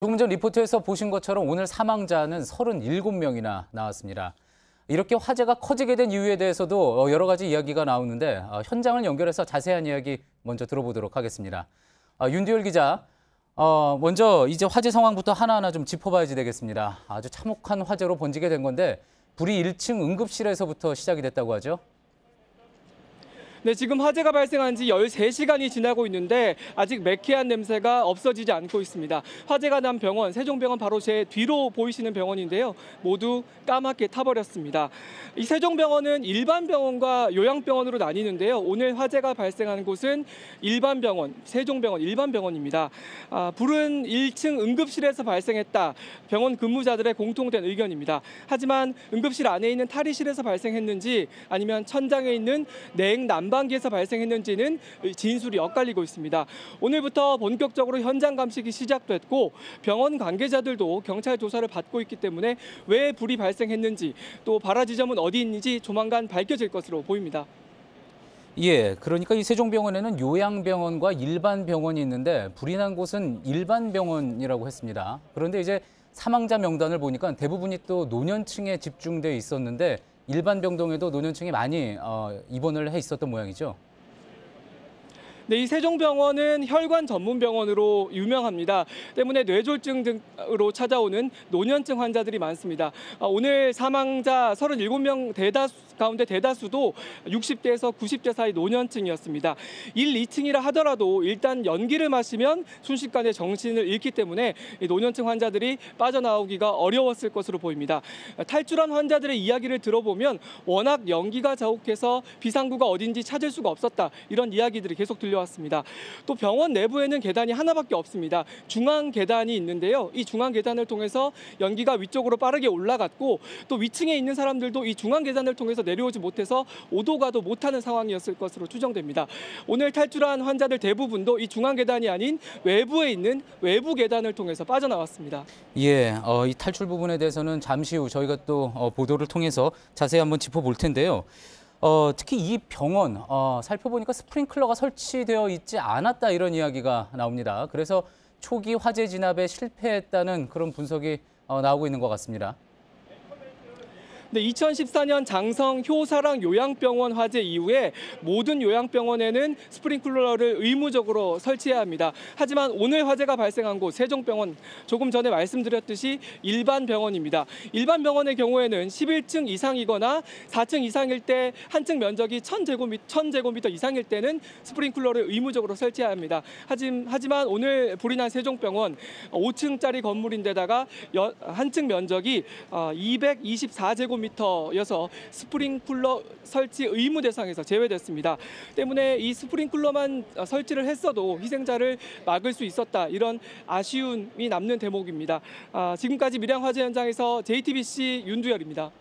조금 전 리포트에서 보신 것처럼 오늘 사망자는 37명이나 나왔습니다. 이렇게 화재가 커지게 된 이유에 대해서도 여러 가지 이야기가 나오는데 현장을 연결해서 자세한 이야기 먼저 들어보도록 하겠습니다. 윤두열 기자, 먼저 이제 화재 상황부터 하나하나 좀 짚어봐야지 되겠습니다. 아주 참혹한 화재로 번지게 된 건데 불이 1층 응급실에서부터 시작이 됐다고 하죠. 네, 지금 화재가 발생한 지 13시간이 지나고 있는데 아직 매캐한 냄새가 없어지지 않고 있습니다. 화재가 난 병원, 세종병원 바로 제 뒤로 보이시는 병원인데요. 모두 까맣게 타버렸습니다. 이 세종병원은 일반 병원과 요양병원으로 나뉘는데요. 오늘 화재가 발생한 곳은 일반 병원, 세종병원 일반 병원입니다. 불은 1층 응급실에서 발생했다. 병원 근무자들의 공통된 의견입니다. 하지만 응급실 안에 있는 탈의실에서 발생했는지 아니면 천장에 있는 난방기에서 발생했는지는 진술이 엇갈리고 있습니다. 오늘부터 본격적으로 현장 감식이 시작됐고 병원 관계자들도 경찰 조사를 받고 있기 때문에 왜 불이 발생했는지 또 발화 지점은 어디 있는지 조만간 밝혀질 것으로 보입니다. 예, 그러니까 이 세종병원에는 요양병원과 일반 병원이 있는데 불이 난 곳은 일반 병원이라고 했습니다. 그런데 이제 사망자 명단을 보니까 대부분이 또 노년층에 집중돼 있었는데 일반 병동에도 노년층이 많이 입원을 해 있었던 모양이죠. 네, 이 세종병원은 혈관 전문 병원으로 유명합니다. 때문에 뇌졸중 등으로 찾아오는 노년층 환자들이 많습니다. 오늘 사망자 37명 가운데 대다수도 60대에서 90대 사이 노년층이었습니다. 1, 2층이라 하더라도 일단 연기를 마시면 순식간에 정신을 잃기 때문에 노년층 환자들이 빠져나오기가 어려웠을 것으로 보입니다. 탈출한 환자들의 이야기를 들어보면 워낙 연기가 자욱해서 비상구가 어딘지 찾을 수가 없었다. 이런 이야기들이 계속 들려왔습니다. 또 병원 내부에는 계단이 하나밖에 없습니다. 중앙 계단이 있는데요. 이 중앙 계단을 통해서 연기가 위쪽으로 빠르게 올라갔고 또 위층에 있는 사람들도 이 중앙 계단을 통해서 내려오지 못해서 오도 가도 못하는 상황이었을 것으로 추정됩니다. 오늘 탈출한 환자들 대부분도 이 중앙 계단이 아닌 외부에 있는 외부 계단을 통해서 빠져나왔습니다. 예, 이 탈출 부분에 대해서는 잠시 후 저희가 또 보도를 통해서 자세히 한번 짚어볼 텐데요. 특히 이 병원 살펴보니까 스프링클러가 설치되어 있지 않았다 이런 이야기가 나옵니다. 그래서 초기 화재 진압에 실패했다는 그런 분석이 나오고 있는 것 같습니다. 네, 2014년 장성 효사랑 요양병원 화재 이후에 모든 요양병원에는 스프링클러를 의무적으로 설치해야 합니다. 하지만 오늘 화재가 발생한 곳 세종병원 조금 전에 말씀드렸듯이 일반 병원입니다. 일반 병원의 경우에는 11층 이상이거나 4층 이상일 때 한 층 면적이 1000제곱미터 이상일 때는 스프링클러를 의무적으로 설치해야 합니다. 하지만 오늘 불이 난 세종병원 5층짜리 건물인데다가 한 층 면적이 224제곱미터여서 스프링클러 설치 의무 대상에서 제외됐습니다. 때문에 이 스프링클러만 설치를 했어도 희생자를 막을 수 있었다. 이런 아쉬움이 남는 대목입니다. 지금까지 밀양 화재 현장에서 JTBC 윤두열입니다.